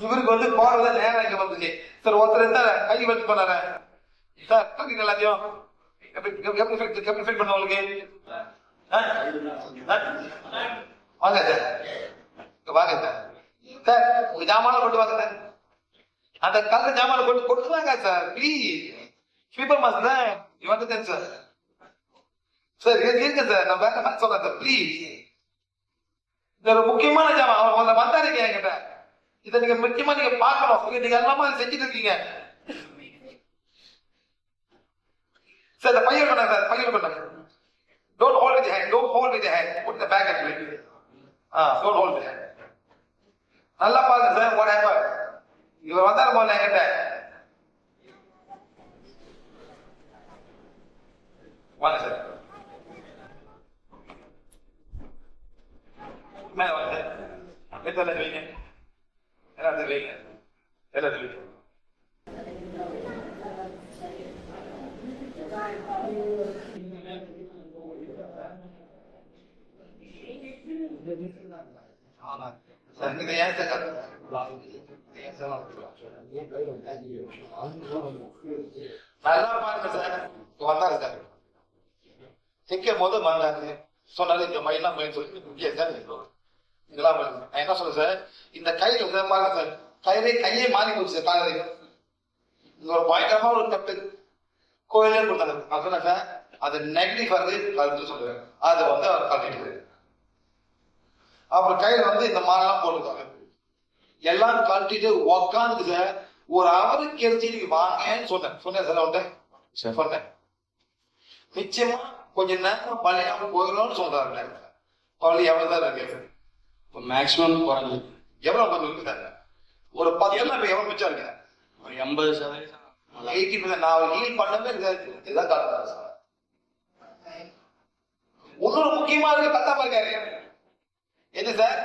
இவருக்கு வந்து போறது நேரம் இங்க வந்துச்சு. சார் ஒருத்தர் இருந்தா கை வச்சு பண்ணாரு சார் எல்லாத்தையும் எப்படி ஃபீல் பண்ண உங்களுக்கு? வாங்க சார், வாங்க சார். சார் உங்க ஜாமான கொண்டு வாங்க சார். அந்த கலர் ஜாமான கொண்டு கொடுத்துவாங்க சார் ப்ளீஸ். ஸ்வீப்பர் மாஸ்டர் தான் வந்துட்டேன் சார். சார் இருங்க சார், நான் வேற மாதிரி சொல்றேன் சார் ப்ளீஸ். இது ஒரு முக்கியமான ஜாமான். அவர் வந்தாருங்க என்கிட்ட. இதை நீங்க முக்கியமா நீங்க பார்க்கணும். நீங்க எல்லாமே செஞ்சுட்டு இருக்கீங்க சார். இந்த பையன் பண்ணாங்க சார், பையன் பண்ணாங்க. Don't hold with the hand. Don't hold with the hand. Put the bag and wait. Don't hold with the hand. நல்லா பாருங்க சார். What happened? இவர் வந்தாரு போல என்கிட்ட. வாங்க சார். மேல வாங்க சார். எத்தனை வைங்க, எல்லாத்தையும் வைங்க, எல்லாத்தையும் வைங்க. நல்லா பாருங்க சார். வந்தாரு சார். சிக்கும் போது வந்தாரு சொன்னாரு இந்த மயிலாம் மயில் சொல்லி இதெல்லாம் நான் என்ன சொல்றேன் சார், இந்த கையில பாருங்க சார், கையே மாறி போச்சு சார். காலை இது ஒரு பயங்கரமா ஒரு தட்டு கோயிலே கொடுத்தாங்க. நான் சொன்னேன் சார், அது நெகட்டிவ் வருது கருத்து சொல்றேன். அதை வந்து அவர் கட்டிட்டு அப்புறம் கையில வந்து இந்த மாதிரிலாம் போட்டுருக்காங்க. எல்லாம் கட்டிட்டு உக்காந்துக்கு சார். ஒரு அவருக்கு கெடுத்து நீங்க வாங்கன்னு சொன்னேன் சார். அவன்கிட்ட சொன்னேன் நிச்சயமா கொஞ்ச நேரம் பழையாம போயிடும்னு சொல்றாரு. பழைய எவ்வளவு தான் இருக்கு? மேக்ஸிமம் குறைஞ்சு எவ்வளவு கொஞ்சம் இருக்குதாங்க? ஒரு 10 இப்ப எவ்வளவு மிச்சம் இருக்கு? ஒரு 80%. 80% நான் ஹீல் பண்ணவே இதுதான் காரணம் சார். இன்னொரு முக்கியமா இருக்கு, கத்தாம இருக்காரு. என்ன சார்?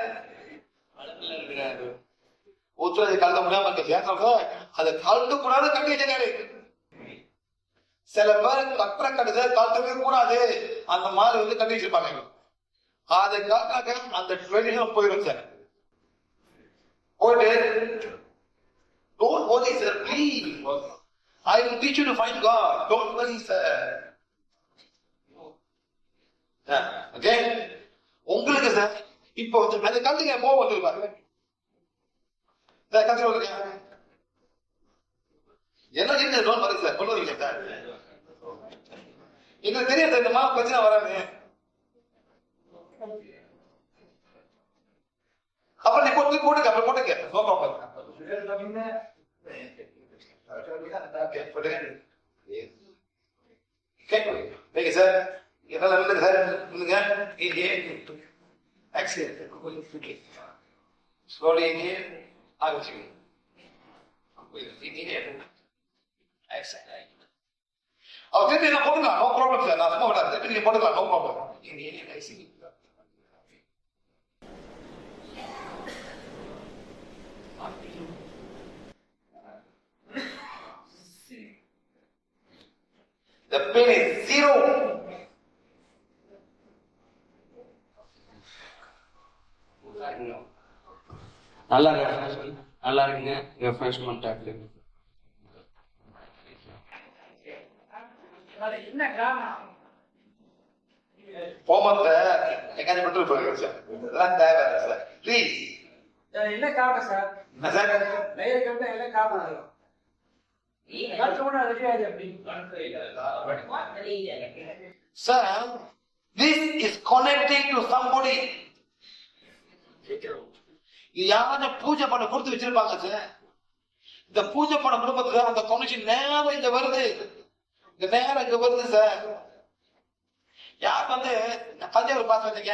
ஒத்துறது கலந்த முடியாம இருக்க அதை கலந்து கூடாது கட்டி வச்சிருக்காரு. சில பேர் கட்டுற கட்டுத கலத்தவே கூடாது அந்த மாதிரி வந்து கட்டி வச்சிருப்பாங்க. அதை காட்டாக்க அந்த ட்ரெடிஷன் போயிடும் சார். போயிட்டு don't worry sir, please. I will teach you to find God. Don't worry sir. Okay? உங்களுக்கு சார் இப்போ அது கல்லுங்க போக வந்துருப்பாரு. கத்திர வந்துருங்க என்ன இருக்கு? டோன்ட் வரி சார், கொண்டு வரீங்க சார். எங்களுக்கு தெரியும் சார் இந்த மாதிரி பிரச்சனை வராது. அப்புறம் நீ போட்டுக்க, அப்புறம் போட்டுக்க. No problem. ஓகே சார், என்னால இல்லைங்க சார். இல்லைங்க எக்ஸல் ஸ்லோலி இன்ஹேல் ஆரம்பிச்சுங்க. Inhale exhale. அவர் திருப்பி நான் போட்டுக்கலாம், நோ ப்ராப்ளம் சார். நான் சும்மா விடாது, திருப்பி நீங்க போட்டுக்கலாம், no problem. Inhale exhale. The pain is zero. நல்லா இருக்கு, நல்லா இருக்குங்க. ரெஃப்ரெஷ்மெண்ட் ஆகுது. போமத்தை எங்காச்சும் விட்டு போயிருக்கேன் சார். இதெல்லாம் தேவை சார், ப்ளீஸ். என்ன காரணம் சார்? என்ன சார்? என்ன காரணம்? Sir, this is connecting to somebody. யார பூஜை பண்ண கொடுத்து வச்சிருப்பாங்க சார். இந்த பூஜை பண்ண குடும்பத்துல அந்த கனெக்ஷன் நேரம் இங்க வருது, இந்த நேரம் இங்க வருது சார். யார் வந்து தஞ்சாவூர் பாஸ் வந்தீங்க?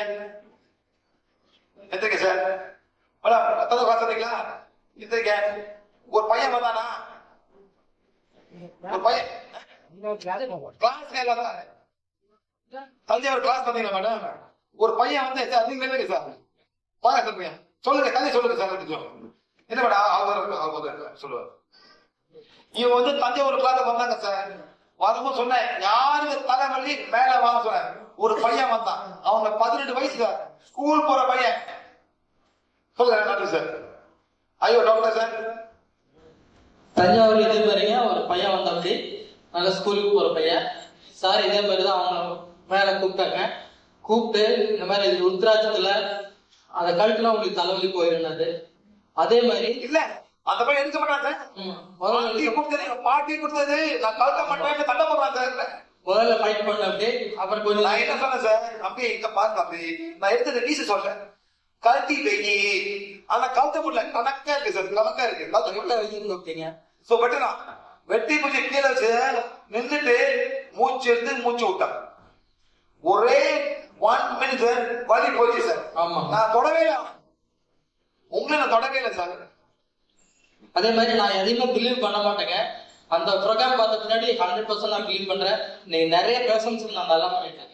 எந்திரிக்க சார். தஞ்சாவூர் பாஸ் வந்தீங்களா? எந்திரிக்க. ஒரு பையன் வந்தானா? ஒரு பையன் கிளாஸ் தஞ்சாவூர் கிளாஸ் வந்தீங்களா மேடம்? ஒரு பையன் வந்து சார் நீங்க இல்லைங்க சார், பாருங்க சார் பையன் சொல்லுங்க, கதை சொல்லுங்க சார். என்ன மேடம் சொல்லுவார். இவன் வந்து தஞ்சாவூர் கிளாஸ் வந்தாங்க சார். வரும்போது சொன்னேன், யாருக்கு தலைவலி மேல வாங்க சொன்னேன். ஒரு பையன் வந்தான், அவனுக்கு 18 வயசு சார், ஸ்கூல் போற பையன். சொல்லுங்க சார். ஐயோ டாக்டர் சார். தஞ்சாவூர் இதே மாதிரிங்க ஒரு பையன் வந்தப்படி நல்ல ஸ்கூலுக்கு போகிற பையன் சார் இதே மாதிரி தான் அவங்க மேலே கூப்பிட்டாங்க. கூப்பிட்டு இந்த மாதிரி இது ருத்ராட்சத்தில் அந்த கழுத்துல உங்களுக்கு தலைவலி போயிருந்தது. அதே மாதிரி இல்ல அந்த பையன் எடுக்க மாட்டாங்க. பாட்டி கொடுத்தது நான் கழுத்த மாட்டேன் தட்ட போடுறான் சார். முதல்ல ஃபைட் பண்ண அப்படி அப்புறம் கொஞ்சம் நான் என்ன சொன்னேன் சார், அப்படியே இங்க பாருங்க அப்படி நான் எடுத்தது வீச சொல்றேன். கழுத்தி வெயி ஆனா கழுத்த முடியல, கணக்கா இருக்கு சார், கணக்கா இருக்கு. கழுத்தை வைக்கணும் அப்படிங்க. சோ வெட்டுறான், வெட்டி பூச்சி கீழே வச்சு நின்றுட்டு மூச்சு எடுத்து மூச்சு விட்டான். ஒரே 1 minute சார் வலி போச்சு சார். ஆமா, நான் தொடவே இல்லை, உங்களை நான் தொடவே இல்லை சார். அதே மாதிரி நான் எதையுமே பிலீவ் பண்ண மாட்டேங்க. அந்த ப்ரோக்ராம் பார்த்த பின்னாடி 100% நான் பிலீவ் பண்றேன். நீங்க நிறைய பேசன்ஸ் நான் நல்லா பண்ணிட்டேன்.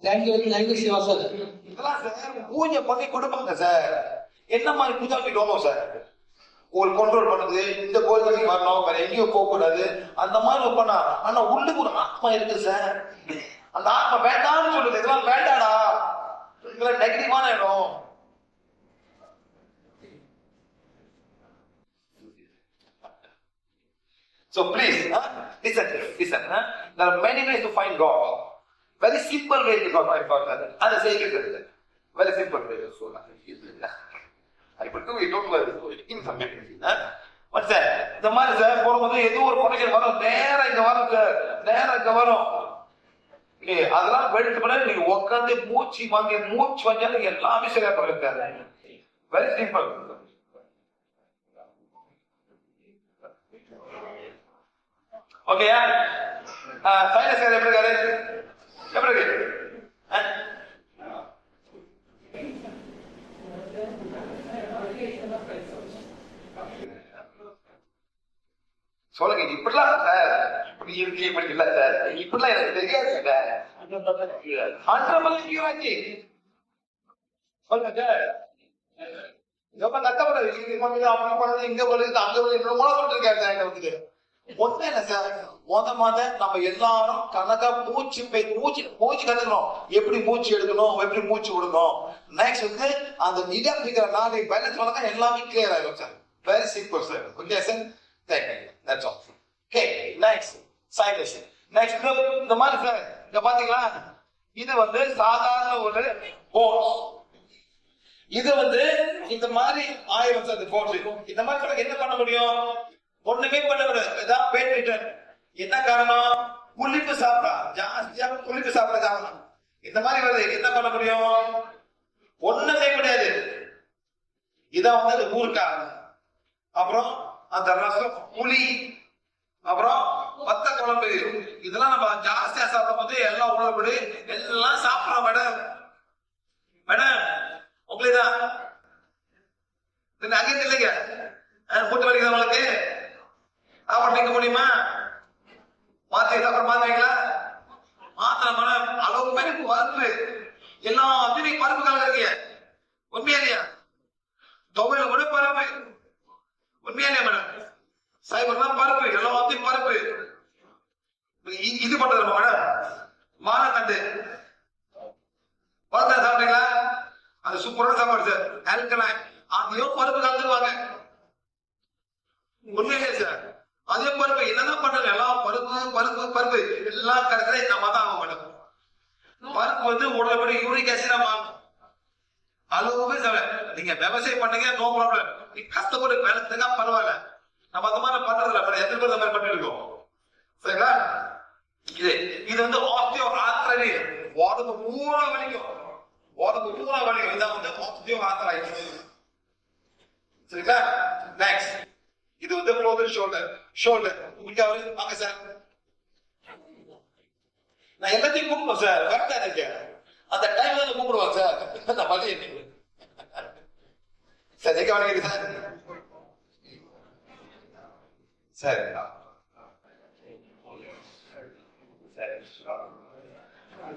Thank you Siva sir. இதெல்லாம் சார் பூஜை பண்ணி கொடுப்பாங்க சார். என்ன மாதிரி பூஜா போயிட்டு சார், ஒரு கண்ட்ரோல் பண்ணுது, இந்த கோயிலுக்கு வரணும், வேற எங்கேயும் போக கூடாது, அந்த மாதிரி பண்ணா. ஆனா உள்ளுக்கு ஒரு ஆத்மா இருக்கு சார், அந்த ஆத்மா வேண்டாம்னு சொல்லுது. இதெல்லாம் வேண்டாடா, இதெல்லாம் நெகட்டிவான இடம். So please, listen. There are many ways to find God. Very simple way to find God. And the same is very simple way. So I put two, you don't worry. Information. But sir, the man is போகும்போது ஏதோ ஒரு connection வரும், நேரா இங்க வரும் sir, நேரா இங்க வரும். அதெல்லாம் போயிட்டு போனா நீங்க உட்காந்து மூச்சு வாங்கியாலும் எல்லாமே சரியா போயிருக்காரு. Very simple. ஓகேயா? சைனஸ் எப்படி இருக்காரு? எப்படி இருக்கு? சொல்லுங்க, இப்படிலாம் சார் இப்படி இருக்கு, இப்படி இல்ல சார், இப்படிலாம் எனக்கு தெரியாது சார். 100% கியூர் ஆச்சு. சொல்லுங்க சார். ரொம்ப கஷ்டப்படுறது, இங்க போடுறது அங்க போடுறது மூலம் சொல்லிருக்காரு சார். வந்துட்டு ஒண்ணு என்ன சார், நம்ம எல்லாரும் கணக்கா மூச்சு கத்துக்கணும். எப்படி மூச்சு எடுக்கணும், எப்படி மூச்சு விடணும். நெக்ஸ்ட் வந்து அந்த இடம் இருக்கிற நாளை பேலன்ஸ் பண்ணா எல்லாமே கிளியர் ஆகும் sir. Very simple sir. Okay sir, thank you. That's all. Okay, next sinus. Next இந்த மாதிரி சார், இங்க பாத்தீங்களா, இது வந்து சாதாரண ஒரு போர்ஸ். இது வந்து இந்த மாதிரி ஆயிரம் சார். இந்த போர்ஸ் இந்த மாதிரி என்ன பண்ண முடியும்? ஒண்ணுமே பண்ண முடியாது. என்ன காரணம்? புளிப்பு சாப்பிடா ஜாஸ்தியா, புளிப்பு சாப்பிட ஜாமம் இந்த மாதிரி வருது. என்ன பண்ண முடியும்? ஒண்ணும் செய்ய முடியாது. இதான் வந்து ஊருக்கா, அப்புறம் அந்த ரசம், புளி, அப்புறம் வத்த குழம்பு, இதெல்லாம் நம்ம ஜாஸ்தியா சாப்பிடும் போது எல்லாம் உணவுபடி எல்லாம் சாப்பிடலாம். மேடம் உங்களே தான் அங்கே இல்லைங்க, மூட்டு வலிக்குது உங்களுக்கு, சாப்பாடு நிற்க முடியுமா? மாத்திரை சாப்பிட மாத்திரைங்களா? மாத்திரை மேடம் அளவு மாதிரி பருப்பு எல்லாத்தையும் நீங்க பருப்பு கலக்குறீங்க. உண்மையா இல்லையா? தொகையில கூட பருப்பு. உண்மையா இல்லையா மேடம்? சைபர்லாம் பருப்பு, எல்லாத்தையும் பருப்பு. இது பண்றது மேடம் மானக்கண்டு பருப்பு சாப்பிட்டீங்களா? அது சூப்பரான சாப்பாடு சார். ஆல்கலைன் அதையும் பருப்பு கலந்துருவாங்க. உண்மையிலே சார், அதே பருப்பு என்னதான் பண்றாங்க, எல்லாம் பருப்பு எல்லாம் கலக்கிற நம்ம தான் ஆக மாட்டோம். பருப்பு வந்து உடம்புல யூரிக் ஆசிட் ஆகும். அளவுமே நீங்க விவசாயம் பண்ணுங்க, நோ ப்ராப்ளம். நீ கஷ்டப்பட்டு வேலை பரவாயில்ல. நம்ம அந்த மாதிரி பண்றதுல எத்தனை பேர் அந்த மாதிரி பண்ணிட்டு இருக்கோம் சரிங்களா? இது வந்து ஆஸ்டியோ ஆர்த்ரைட்டிஸ், உடம்பு பூரா வலிக்கும். இதான் வந்து ஆஸ்டியோ ஆர்த்ரைட்டிஸ் சரிங்களா? நெக்ஸ்ட் இது வந்து க்ளோசர் ஷோல்டர். இங்க வாங்க சார். நான் எல்லாத்தையும் கூப்பிடுவோம் சார், கரெக்டா இருக்கு. அந்த டைம்ல கூப்பிடுவோம் சார். அந்த பள்ளி சார் எங்க வணங்குது சார். சரி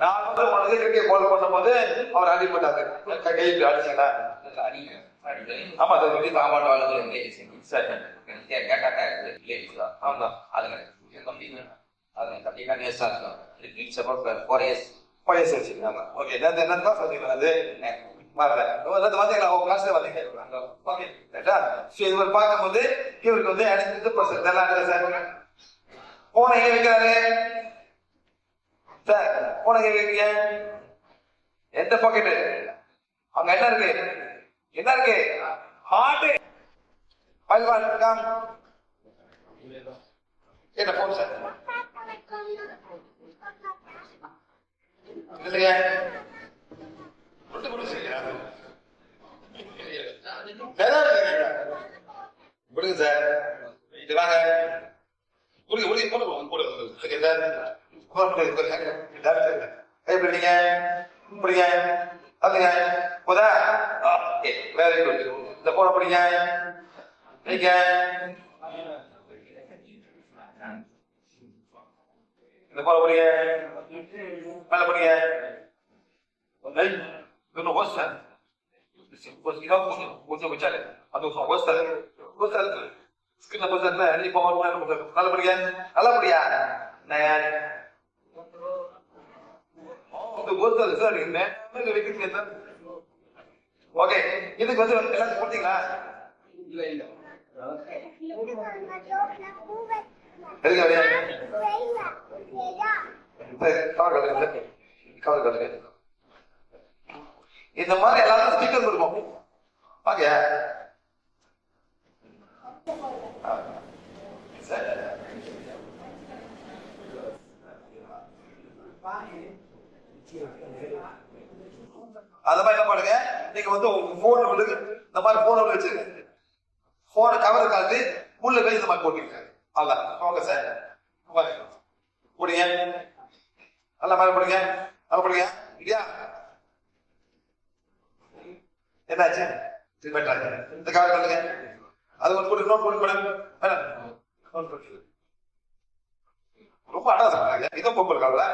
நான் வந்து உனக்கு கிரிக்கெட் பால் பண்ணும் போது அவர் அடிப்பட்டாங்க, கையில் அடிச்சீங்களா? ஆமா சார், சொல்லி சாமான் அது வரல வந்தீங்களா கிளாஸ்ல வந்தீங்க இவர் பார்க்கும்போது இவருக்கு வந்து நல்லா சார் போன எங்க வைக்கிறாரு சார் போன எங்க வைக்கிறீங்க எந்த பாக்கெட்டு அங்க என்ன இருக்கு என்ன இருக்கு ஹார்ட் என்ன போன் சார் இல்லையா கொடுங்க சார் இது வாங்க எப்படிங்க புரியுங்க அதுங்க போதா வெரி குட் இந்த போன படிங்க நீங்க இந்த போன படிங்க மேல படிங்க இன்னும் ஓஸ்டர் கொஞ்சம் வச்சாலே அது ஓஸ்டர் ஓஸ்டர் ஸ்கிரீன்ல போஸ்டர்ல நீ போக நல்லபடியா நல்லபடியா ஓஸ்டர் சார் வைக்கிறீங்க ஓகே இதுக்கு வந்து எல்லாத்தையும் கொடுத்தீங்களா இல்ல இல்ல இந்த மாதிரி எல்லாரும் ஸ்டிக்கர் கொடுப்போம் பாக்க அந்த மாதிரி என்ன பண்ணுங்க நீங்க வந்து போன் இந்த மாதிரி போன் வச்சு போன கவர் காட்டு உள்ள போய் இந்த மாதிரி போட்டிருக்காரு அதான் ஓகே சார் போடுங்க நல்லா மாதிரி போடுங்க நல்லா போடுங்க இல்லையா என்னாச்சு இந்த கவர் காட்டுங்க அது ஒரு போட்டு நோட் போட்டு ரொம்ப அடா சொல்றாங்க இதான் பொம்பல் கவரா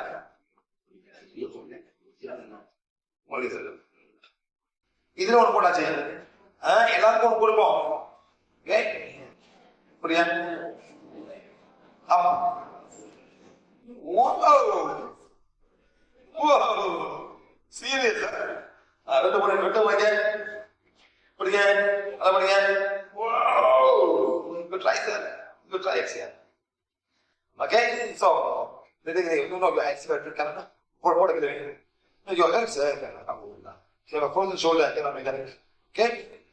இதுல ஒண்ணு போட்டாச்சு எல்லாருக்கும் ஒண்ணு கொடுப்போம் புரியா ஆமா சீரியஸ் ரெண்டு மூணு ரெண்டு வாங்க புரியுங்க அதை பண்ணுங்க good try sir good try sir okay so you know your expert can what are you your head sir you have a frozen shoulder cannot make that okay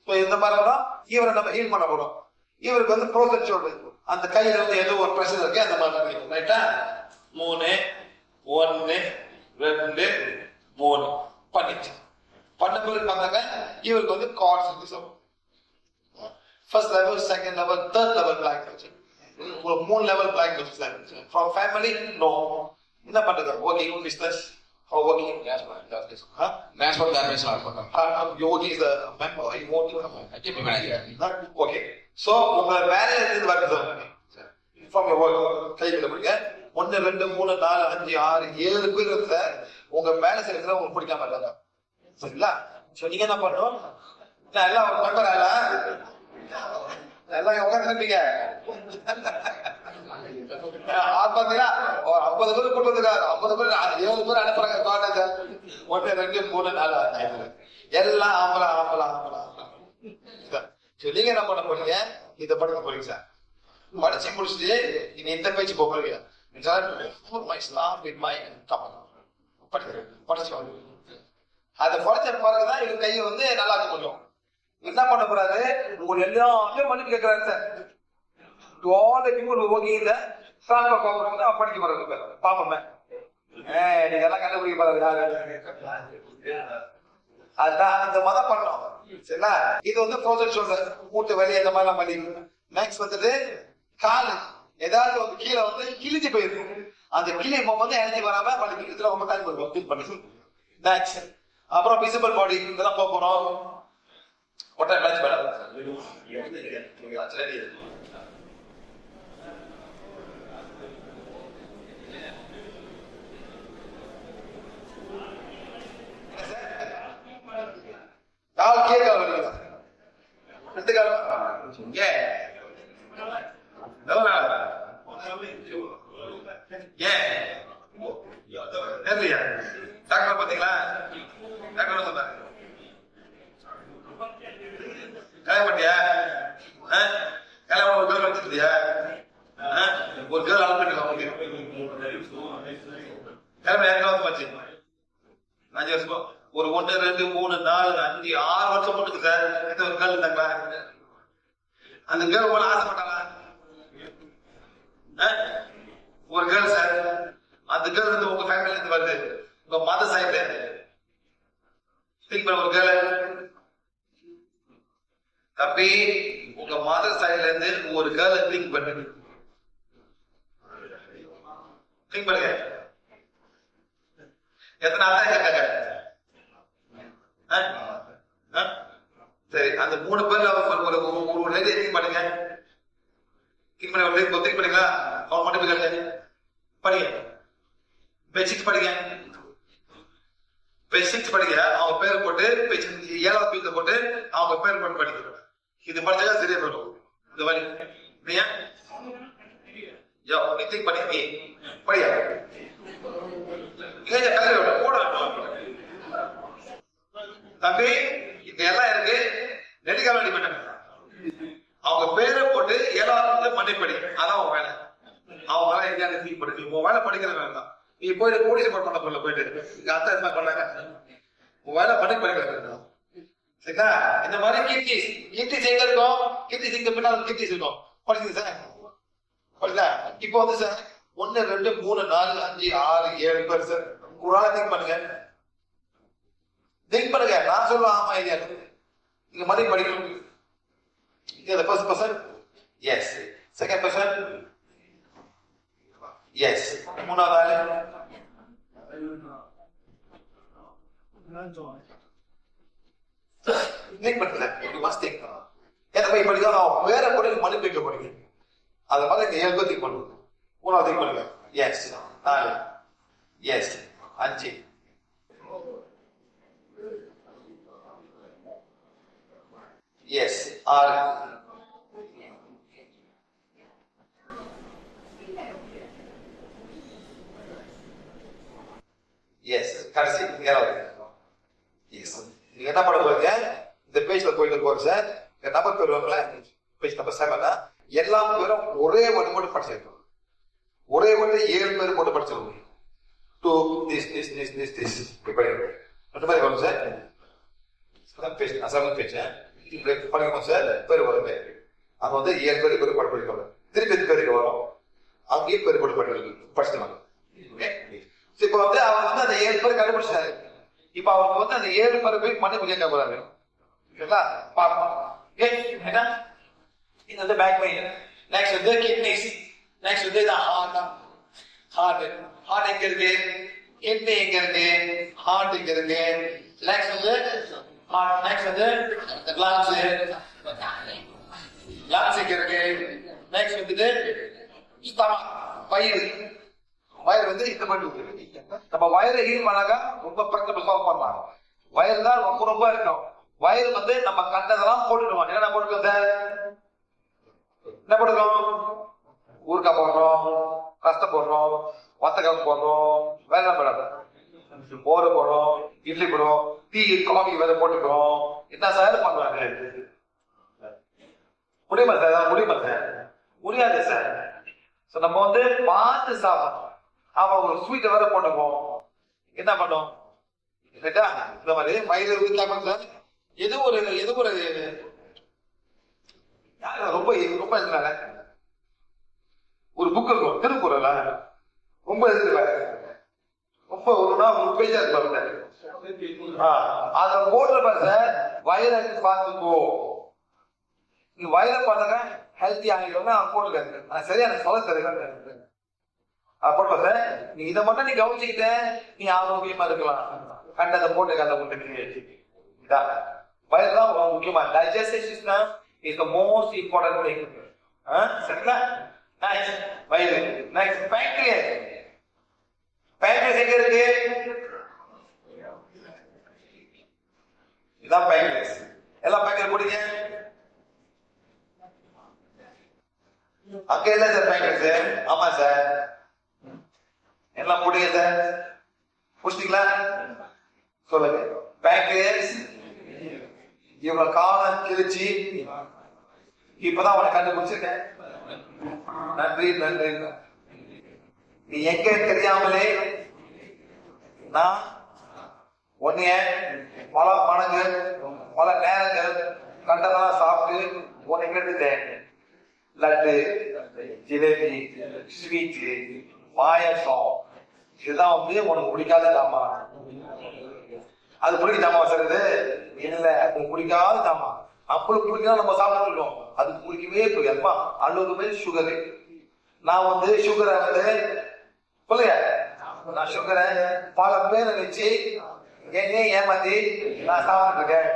so இந்த மாதிரி தான் இவரை நம்ம ஹீல் பண்ண போறோம் இவருக்கு வந்து frozen shoulder அந்த கையில வந்து ஏதோ ஒரு பிரஷர் இருக்கு அந்த மாதிரி ரைட்டா 3 1 2 3 பண்ணிச்சு பண்ண பிறகு பார்த்தாங்க இவருக்கு வந்து கார்ட்ஸ் இருக்கு so first level second level third level black வச்சு ஒரு 3 லெவல் பிளாக் வச்சு ஃப்ரம் ஃபேமிலி நோ என்ன பண்றது working business or working in national justice national dimension you're working as a member you want to I can be manager okay so உங்க வேலையில இருந்து வருது from your work கையில படிங்க 1 2 3 4 5 6 7 பேர் இருந்தா உங்க வேலை செய்யறதுல உங்களுக்கு பிடிக்காம இருக்காங்க சரிங்களா சோ நீங்க என்ன பண்ணணும் எல்லாம் ஒரு மெம்பர் ஆளா எல்லாம் உட்காந்துருப்பீங்க பாத்தீங்கன்னா 50 பேர் கொண்டு வந்துருக்காரு 50 பேர் 7 பேர் அனுப்புறாங்க காலேஜ் 1 2 3 4 எல்லாம் ஆம்பளை நீங்க என்ன பண்ண போறீங்க இதை படிக்க போறீங்க சார் படிச்சு முடிச்சுட்டு இனி இந்த பேச்சு போறீங்க அதை படிச்ச பிறகுதான் இவங்க கையை வந்து நல்லா இருக்க முடியும் என்ன பண்ண போறாரு உங்க எல்லாத்தையும் மன்னிப்பு கேட்கிறாரு சார் படிக்க போறது பாப்போமே நீங்க எல்லாம் கண்டுபிடிக்க போறாரு அதுதான் அந்த மதம் பண்ணோம் சரிங்களா இது வந்து ப்ரோசன் ஷோல்டர் மூட்டு வலி அந்த மாதிரி எல்லாம் பண்ணி நெக்ஸ்ட் வந்துட்டு காலு ஏதாவது வந்து கீழே வந்து கிழிஞ்சு போயிருக்கு அந்த கிளி வந்து எனர்ஜி வராம இதுல ரொம்ப டைம் இருக்கும் பண்ணி நெக்ஸ்ட் அப்புறம் விசிபிள் பாடி இதெல்லாம் போக போறோம் ஒட்டை மேட்ச் பண்ண கால் கீழே ரெண்டு காலம் டாக்டர் பாத்தீங்களா டாக்டர் சொன்னாங்க 6 வருஷம் போட்டுக்கு சார். ஒரு கேர்ள் இருந்தாங்களா? அந்த கேர்ள் போல ஆசைப்பட்டாங்களா? ஒரு கேர்ள் சார். அந்த கேர்ள் வந்து உங்க ஃபேமிலில இருந்து வருது, உங்க மதர் சைட்ல இருந்து. திங்க் பண்ண ஒரு கேர்ள் தம்பி, உங்க மதர் சைட்ல இருந்து ஒரு கேர்ள் திங்க் பண்ணுங்க. திங்க் பண்ணுங்க. எத்தனை அதான் கேட்காங்க? சரி, அந்த 3 பேர்ல ஒரு லேடி திங்க் பண்ணுங்க. திங்க் பண்ண ஒரு லேடி திங்க் பண்ணுங்களா? அவங்க மட்டும் போய் கேளுங்க. படிங்க. பேசிக்ஸ் படிங்க. பேசிக்ஸ் படிங்க. அவங்க பேர் போட்டு 7வது பீஸ போட்டு அவங்க பேர் போட்டு படிக்கிறோம். இது படிச்சா சரியா போயிடும். இந்த வழி நீ திங்க் பண்ணி நீ படியா கல்வி போட தம்பி. இங்க எல்லாம் இருக்கு. நெடுக்கால ரெடி பண்ண அவங்க பேரை போட்டு 7வது மண்டைப்படி. அதான் உன் வேலை. அவங்க வேலை எங்கேயாவது திங்க் பண்ணி உன் வேலை படிக்கிற வேலை தான். நீ போயிட்டு போலீஸ் பண்ண போல போயிட்டு அத்தை பண்ணாங்க. உன் வேலை பண்ணி படிக்கிற சரிங்களா? இந்த மாதிரி கீர்த்திஸ் எங்க இருக்கும்? கீர்த்திஸ் இங்க பின்னால் கீர்த்திஸ் இருக்கும். படிக்குது சார். படிக்கா இப்போ வந்து சார் 1 2 3 4 5 6 7 பேர் சார். ஒரு ஆளை திங்க் பண்ணுங்க. திங்க் பண்ணுங்க. நான் சொல்லுவேன் ஆமா ஐடியா. இந்த மாதிரி படிக்கணும். இது first person. Yes. Second person. Yes. மூணாவது ஆளு. திங்க் பண்ணுங்க. You must think. எதை போய் படிக்கணும்? வேற கூட மணி வைக்க போறீங்க. அதை மாதிரி நீங்க 7 பேர் திங்க் பண்ணுங்க. மூணாவது திங்க் பண்ணுங்க. எஸ். 4. எஸ். 5. எஸ். 6. எஸ். கடைசி 7வது. எஸ். நீங்க என்ன பண்ண போறீங்க? இந்த பேஜ்ல போயிட்டு போற சார். நம்பர் பேர் வரும்ல, பேஜ் நம்பர் 7. எல்லா பேரும் ஒரே ஒன்று மட்டும் படிச்சிருக்கோம். ஒரே ஒன்று 7 பேர் மட்டும் படிச்சிருக்கோம். 2 this இப்படி ரெண்டு மாதிரி வரும் சார். 7 பேஜ் படிக்கணும் சார். பேர் வரும். அது வந்து 7 பேர் படிக்கணும். திருப்பி பேருக்கு வரும். அங்கேயும் பேர் போட்டு படிச்சுக்கலாம். இப்ப வந்து அவங்க வந்து அந்த 7 பேர் கண்டுபிடிச்சாரு. இப்ப அவங்க வந்து அந்த 7 பேர் போய் மண்ணு கேட்க போறாங்க. இது வந்து பேக் பெயின். நெக்ஸ்ட் வந்து கிட்னிஸ். நெக்ஸ்ட் வந்து ஹார்ட் எங்க இருக்கு? கிட்னி எங்க இருக்கு? ஹார்ட் எங்க இருக்கு? நெக்ஸ்ட் வந்து ஹார்ட். நெக்ஸ்ட் வந்து லங்ஸ் எங்க இருக்கு? நெக்ஸ்ட் வந்து ஸ்டமக், வயிறு. வயிறு வந்து இந்த மாதிரி நம்ம வயிறு ஹீல் பண்ணாக்கா ரொம்ப பிரச்சனை சால்வ் பண்ணலாம். வயிறு தான் ரொம்ப இருக்கும். வயிறு வந்து நம்ம கண்டதெல்லாம் போட்டுடுவோம். என்ன போட்டுக்கோங்க சார்? என்ன போட்டுக்கோம்? ஊறுகாய் போடுறோம், ரசம் போடுறோம், வத்தக்காய் போடுறோம், வேற என்ன போடுறோம்? மோர் போடுறோம், இட்லி போடுறோம், டீ காஃபி வேற போட்டுக்கிறோம். என்ன சார் பண்ணுவாங்க? முடியுமா சார்? முடியுமா சார்? முடியாது சார். நம்ம வந்து பார்த்து சாப்பிடணும். அவன் ஒரு ஸ்வீட்டை வேற போட்டுப்போம். என்ன பண்ணும்? இந்த மாதிரி வயிறு சார். எது ஒரு ரொம்ப இருக்கிறாங்க. ஒரு புக் இருக்கும் திருக்குறள். ரொம்ப இருக்குல்ல, ரொம்ப ஒரு பேஜா இருப்பாங்க. அத போடுற பாருங்க. வயிறை பார்த்துக்கோ. நீ வயிறை பார்த்தாங்க ஹெல்த்தி ஆகிடும். போட்டுருக்காங்க. நான் சரியா எனக்கு சொல்ல தருகிறேன். போட்டு நீ இதை மட்டும் நீ கவனிச்சுக்கிட்ட நீ ஆரோக்கியமா இருக்கலாம். கண்டதை போட்டு கண்ட முட்டுக்கு இதான் வயிறு தான் முக்கியமா. Digestive system is the most important thing. சரிங்களா? வயிறு. Next pancreas. பேங்க்ரியஸ் எங்க இருக்கு? இதான் பேங்க்ரியஸ். எல்லாம் பேங்க்ரியஸ் போடுங்க. அங்க இல்ல சார் பேங்க்ரியஸ். ஆமா சார், எல்லாம் போடுங்க சார். புடிச்சிட்டீங்களா? சொல்லுங்க. பேங்க்ரியஸ் இவங்க காலம் கிழிச்சு இப்பதான் அவனை கண்டுபிடிச்சிருக்கேன். நன்றி நன்றி. நீ எங்க தெரியாமலே நான் உன்னைய பல மடங்கு பல நேரங்கள் கண்டதெல்லாம் சாப்பிட்டு உனக்கு எடுத்துட்டேன். லட்டு, ஜிலேபி, ஸ்வீட்டு, பாயசம், இதுதான் உனக்கு பிடிக்காத சாமான். அது பிடிக்காம சொல்றது இல்ல, உனக்கு பிடிக்காத சாமான். நம்மளுக்கு பிடிக்காத நம்ம சாப்பிட சொல்லுவோம், அது பிடிக்கவே பிடிக்காதுமா. 60 சுகரு. நான் சுகரை சொல்லுங்க, நான் சுகரை பல பேரை வச்சு என்னையே ஏமாத்தி நான் சாப்பிட்டு இருக்கேன்.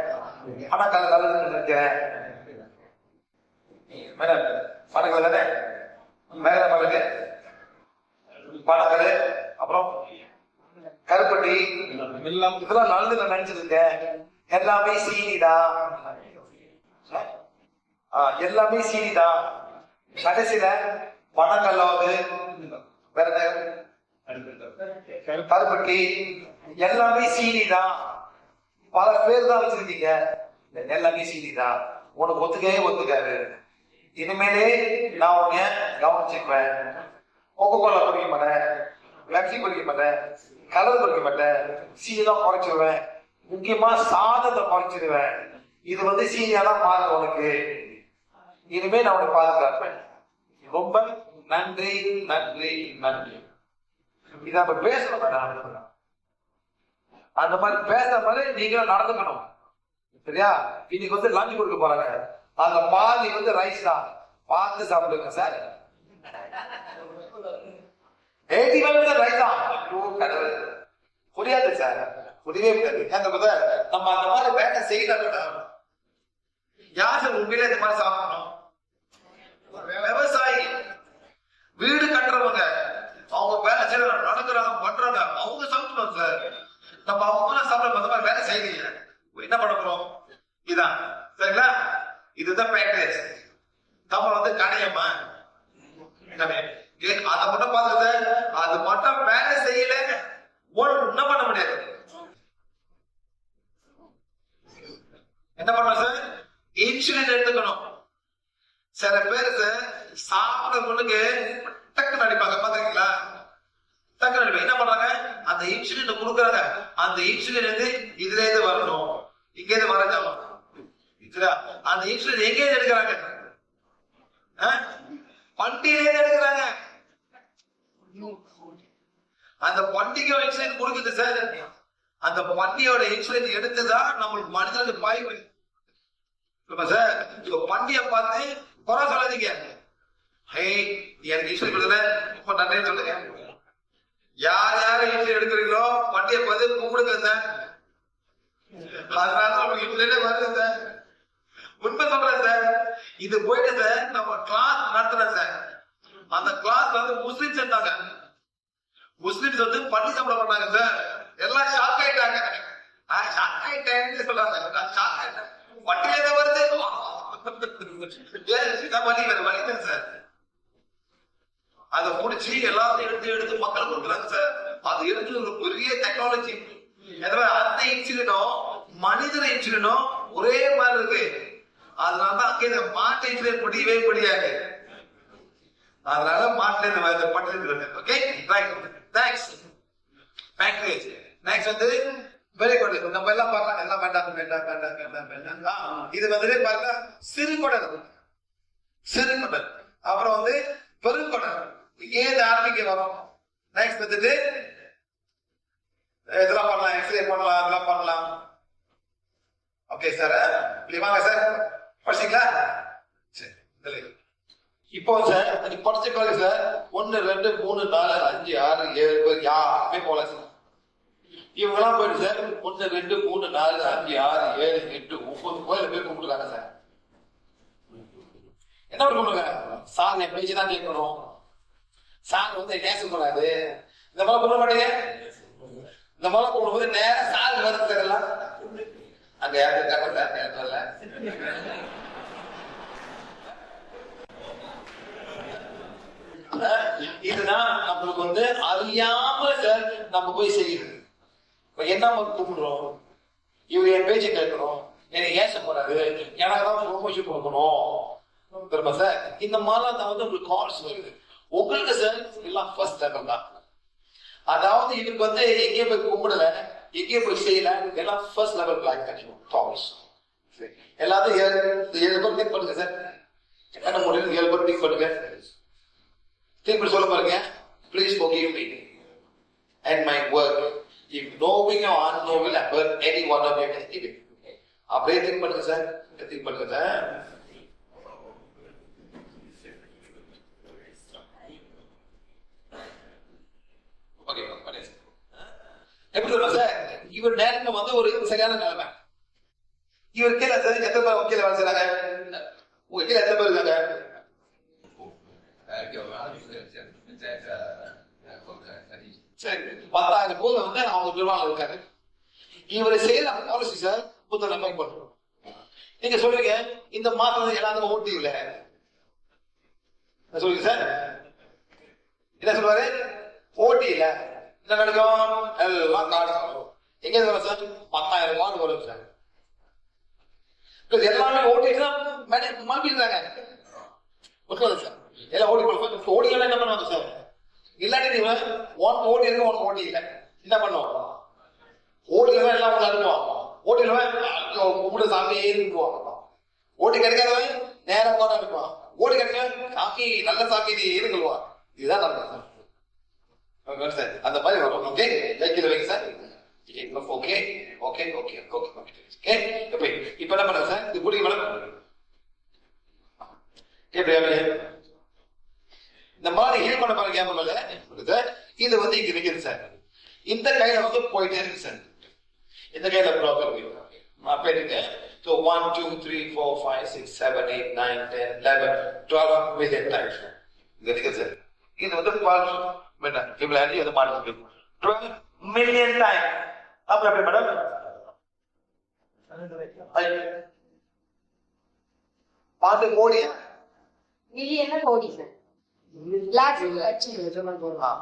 ஆனா நல்லதுன்னு நினைக்கிறேன். மேடம் பணங்கள் தானே, மேல பழகு பணங்கள், அப்புறம் கருப்பட்டி, இதெல்லாம் நல்லது நான் நினைச்சிருக்கேன். எல்லாமே சீனிதான், எல்லாமே சீனிதான். கடைசியில பணங்கள்லாவது வேற கருப்பட்டி எல்லாமே சீனிதான். பல பேர் தான் வச்சிருக்கீங்க, எல்லாமே சீனிதான். உனக்கு ஒத்துக்கவே ஒத்துக்காது. இனிமேலே நான் உன்னை கவனிச்சுக்குவேன். கோகோகோலா குடிக்க மாட்டேன், பெப்சி குடிக்க மாட்டேன், கலர் குடிக்க மாட்டேன், சீனிதான் குறைச்சிருவேன். முக்கியமா சாதத்தை குறைச்சிருவேன். இது சீனியாதான் மாறும் உனக்கு. இனிமே நான் உனக்கு பாதுகாப்பேன். ரொம்ப நன்றி நன்றி நன்றி. இத நம்ம பேசணும் மேடம். அந்த மாதிரி பேசுற மாதிரி நீங்களும் நடந்துக்கணும், சரியா? இன்னைக்கு லஞ்ச் கொடுக்க போறாங்க, அந்த பாதி ரைஸ் தான், பார்த்து சாப்பிடுங்க சார். 80% ரைஸ் தான். புரியாது சார், புரியவே முடியாது. நம்ம அந்த மாதிரி வேலை செய்யல. யார் சார் உண்மையிலே இந்த மாதிரி சாப்பிடணும்? விவசாயி, வீடு கட்டுறவங்க, அவங்க வேலை செய்யறாங்க, நடக்கிறாங்க, பண்றாங்க, அவங்க சாப்பிடணும் சார். நம்ம அவங்க சாப்பிட அந்த மாதிரி வேலை செய்யலையே, என்ன பண்ண போறோம்? இதான் சரிங்களா? இதுதான் பேக்கேஜ். நம்ம கடையம்மா அதை மட்டும் பார்த்து அது மட்டும் வேலை செய்யல என்ன பண்ண முடியாது. என்ன பண்ண சார்? இன்சுலின் எடுத்துக்கணும். சில பேரு சாப்பிட முன்னுக்கு டக்குன்னு அடிப்பாங்க, பாத்தீங்களா? டக்குன்னு அடிப்பாங்க. என்ன பண்றாங்க? அந்த இன்சுலின் கொடுக்குறாங்க. அந்த இன்சுலின் இதுல இருந்து வரணும், இங்க இருந்து வரணும். அந்த இன்சுலின் எங்க இருந்து எடுக்கிறாங்க? பண்டிகையில எடுக்கிறாங்க. அந்த பண்டிகை இன்சுலின் கொடுக்குது சார். அந்த பண்டிகையோட இன்சுலின் எடுத்துதான் நம்மளுக்கு மனிதனுக்கு பாய்வு சார். பண்டிகை பார்த்து குறை சொல்லாதீங்க. எனக்கு இன்சுலின் கொடுக்கல, இப்ப நன்றி சொல்லுங்க. யார் யாரு இன்சுலின் எடுக்கிறீங்களோ பண்டிகை பார்த்து கும்பிடுங்க சார். அதனால உங்களுக்கு இன்சுலினே வருது சார். உண்மை சொல்றேன் சார். இது போயிட்டு சார் நம்ம கிளாஸ் நடத்துறேன் சார். அந்த கிளாஸ் முஸ்லிம்ஸ் இருந்தாங்க. முஸ்லிம்ஸ் பள்ளி சாப்பிட மாட்டாங்க சார். எல்லாம் ஷாக் ஆயிட்டாங்க. ஷாக் ஆயிட்டேன்னு சொல்றாங்க. நான் ஷாக் ஆயிட்டேன். பட்டியல வருது வலிதான் சார். அதை முடிச்சு எல்லாத்தையும் எடுத்து எடுத்து மக்கள் கொடுக்குறாங்க சார். அது எடுத்து ஒரு பெரிய டெக்னாலஜி. அந்த இன்சுலினும் மனிதன இன்சுலினும் ஒரே மாதிரி இருக்கு. அதனாலதான் அங்கே மாட்டு இன்சுலின் முடியவே முடியாது. அதனால மாட்டுல பட்டு. Okay right, thanks. Package next very good. நம்ம எல்லாம் பார்க்கலாம். எல்லாம் வேண்டாம் வேண்டாம் வேண்டாம் வேண்டாம் வேண்டாம். இது பாருங்க, சிறுகுடல், சிறுகுடல், அப்புறம் பெருங்குடல். ஏது ஆரம்பிக்க வரும். நெக்ஸ்ட் இதெல்லாம் பண்ணலாம், எக்ஸ்ரே பண்ணலாம், அதெல்லாம் பண்ணலாம். ஓகே சார், வாங்க சார், படிச்சீங்களா? சரி. இப்போ சார் படிச்ச பிறகு சார் 1 2 3 4 5 6 7 பேர் யாருமே போல சார். இவங்கெல்லாம் போயிட்டு சார் 1 2 3 4 5 6 7 8 9 கோயில் பேர் கும்பிட்டுருக்காங்க சார். என்ன கும்பிடுங்க சார்? என் பேச்சு தான் கேட்கணும். சார் பேசக்கூடாது. இந்த மாதிரி கும்பிட மாட்டீங்க. இந்த மாதிரி கும்பிடும்போது நேரம் சார் வருது எல்லாம் அங்க யாருக்காக இதுதான் நம்மளுக்கு அறியாம சார் நம்ம போய் செய்யுது. என்ன கும்பிடுறோம்? இவங்க என் பேச்சு கேட்கணும், எனக்கு ஏசக்கூடாது, எனக்கு தான் ப்ரொமோஷன் கொடுக்கணும் தெரியுமா சார்? இந்த மாதிரிலாம் உங்களுக்கு கால்ஸ் வருது. உங்களுக்கு சார் எல்லாம் ஃபர்ஸ்ட் லெவல் தான். அதாவது இவருக்கு எங்கேயும் போய் கும்பிடல, எங்கேயும் போய் செய்யல, எல்லாம் ஃபர்ஸ்ட் லெவல் பிளாக் கால்ஸ். எல்லாத்தையும் 7 பேர் திங்க் பண்ணுங்க சார். என்ன முடியும் 7 பேர் திங்க் பண்ணுங்க. திங்க் பண்ணி சொல்ல பாருங்க. Please forgive me and my work if knowing or unknowing I hurt any one of you can give it. அப்படியே திங்க் பண்ணுங்க சார். திங்க் பண்ணுங்க சார். ஓகே பண்ணி எப்படி சொல்லுங்க சார். இவர் நேரங்க வந்து ஒரு சரியான நிலைமை. இவர் கீழே சார் எத்தனை பேர் கீழே வேலை செய்றாங்க? உங்க கீழே எத்தனை பேர் இருக்காங்க? சரி 10,000 பேர் வந்து அவங்க நிர்வாகம் இருக்காரு. இவரை செய்யற பாலிசி சார் புத்தகம் மேக் பண்றோம். நீங்க சொல்றீங்க இந்த மாதம் எல்லாத்துக்கும் ஓட்டி இல்ல சொல்லுங்க சார். என்ன சொல்லுவாரு? ஓட்டி இல்ல. என்ன நடக்கும்? எல்லாம் காடு எங்க வரும் சார்? 10,000 வார்டு வரும் சார். எல்லாமே ஓட்டிட்டு தான் மாட்டிருக்காங்க. சார் எல்லாம் ஓட்டி கொடுப்போம். ஓடிலாம் என்ன பண்ணுவாங்க சார்? இல்லாட்டி நீங்க உனக்கு ஓட்டி இருக்கு உனக்கு ஓட்டி இல்லை என்ன பண்ணுவோம்? ஓட்டிலதான் எல்லாம் உங்களை அனுப்புவான். ஓட்டிலவன் கும்பிட சாமியே இருக்குவான். ஓட்டி கிடைக்காதவன் நேரம் போன அனுப்புவான். ஓட்டி கிடைக்க சாமி நல்ல சாமி நீ இருங்கள்வான். இதுதான் நடக்கும் சார். அந்த மாதிரி வரும். ஓகே கைக்கில வைங்க sir. Okay okay okay okay okay. இப்ப என்ன பண்ணுங்க சார்? இது பிடிக்க மேடம் எப்படி இந்த மாதிரி ஹீல் பண்ண பாருங்க. இது வந்து இங்க நிக்குது சார். இந்த கையில வந்து போயிட்டே இருக்கு சார். இந்த கையில ப்ராப்ளம் போயிட்டு. So 1, 2, 3, 4, 5, 6, 7, 8, 9, 10, 11, 12 million times. இது நிக்குது சார். இது வந்து 12 வந்து மாற்றி 12 million times. அப்புறம் எப்படி மேடம்? பாட்டு கோடி மில்லியன் கோடி சார்.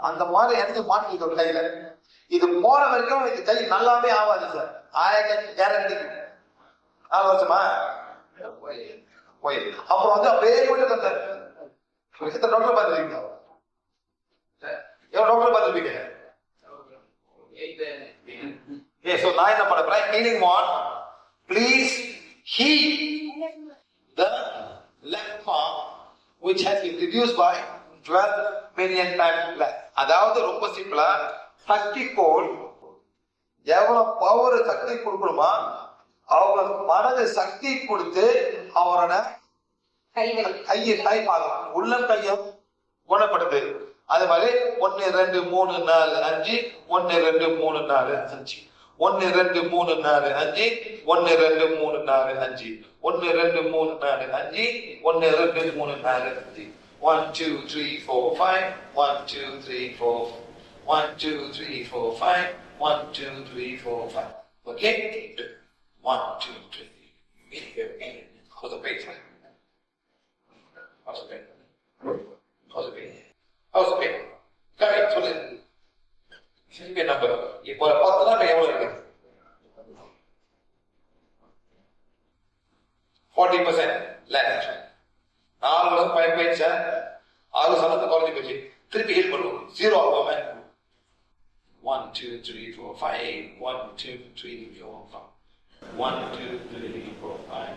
அந்த மாதிரி எனக்கு மாட்டிருக்க கையில இது போற வரைக்கும் இது கை நல்லாவே ஆகாது சார். கேரண்டி 4 வருஷமா அப்புறம் வந்து அப்படியே போயிட்டு சார். எத்தனை டாக்டர் பார்த்துருக்கீங்க? எவ்வளவு டாக்டர் பார்த்துருப்பீங்க? So நான் என்ன பண்ண போறேன்? healing one, please heal the left palm which has been reduced by 12 million times less. அதாவது ரொம்ப சிம்பிளா சக்தி கோல் எவ்வளவு பவர் சக்தி கொடுக்கணுமா அவங்க மனது சக்தி கொடுத்து அவரோட கையை கை பார்க்கலாம். உள்ளம் கையும் குணப்படுது. அது மாதிரி 1 2 3 4 5 1 2 3 4 5 1 2 3 4 5 1 2 3 4 5 1 2 3 4 5 1 2 3 4 5 1 2 3 4 5 1 2 3 4 1 2 3 4 5 1 2 3 4 5. Okay? 1 2 3. How's the pain? How's the pain? How's the pain? How's the pain? Come here, சொல்லு. Simple number. இப்போ 10 நாள் எவ்வளவு இருக்கு? 40% less. 4 வருஷம் பயன்படுச்சா 6 சதவீதம் குறைஞ்சு போச்சு. திருப்பி ஹீல் பண்ணுவோம். 0 ஆகாம 1 2 3 4 5 1 2 3 4 5 1 2 3 4 5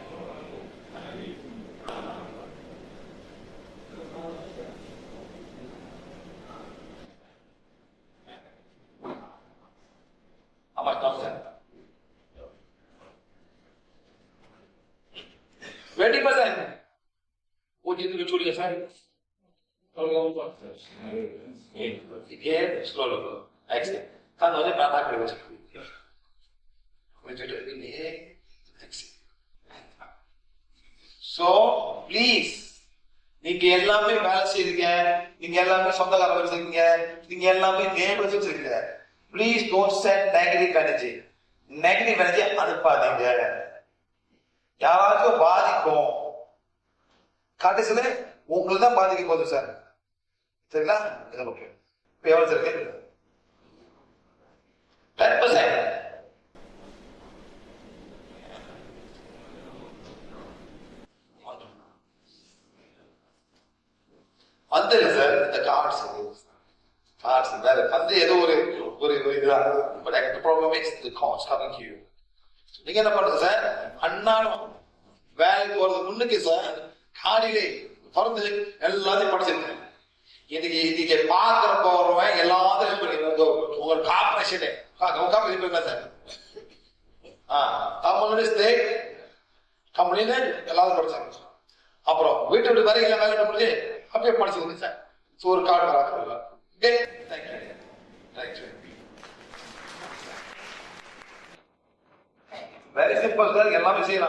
How much comes that? 20%. What do you do to your side? Inhale, slowly. Exhale. Can you not have to inhale, exhale. So, please, நீங்க எல்லாமே வேலை செய்றீங்க, நீங்க எல்லாமே சொந்தக்கார வேலை செய்றீங்க, நீங்க எல்லாமே நேபர்ஸ் வச்சிருக்கீங்க. Please don't send negative energy. Negative energy அனுப்பாதீங்க. யாராச்சும் பாதிக்கும். கடைசியில உங்களுக்கு தான் பாதிக்க போகுது சார். சரிங்களா? ஓகே. இப்போ எவ்வளவு இருக்கு? 10%. வந்து சார் இந்த கார்ட்ஸ் வேற வந்து ஏதோ ஒரு இதுதான். But problem is the cost coming to you. நீங்க என்ன பண்ணுங்க சார்? அண்ணாலும் வேலைக்கு போறது முன்னுக்கு சார் காலையிலே பிறந்து எல்லாத்தையும் படிச்சிருக்கேன். இன்னைக்கு பாக்குற போறவன் எல்லாத்தையும் உங்க கார்பரேஷனே சார் தமிழ்நாடு ஸ்டேட் கம்பெனில எல்லாரும் படிச்சாங்க. அப்புறம் வீட்டு விட்டு வரையில வேலை முடிஞ்சு அப்படியே படிச்சு சார். ஒரு கார்டு வராங்க. வெரி சிம்பிள் சார், எல்லாமே செய்யலாம்.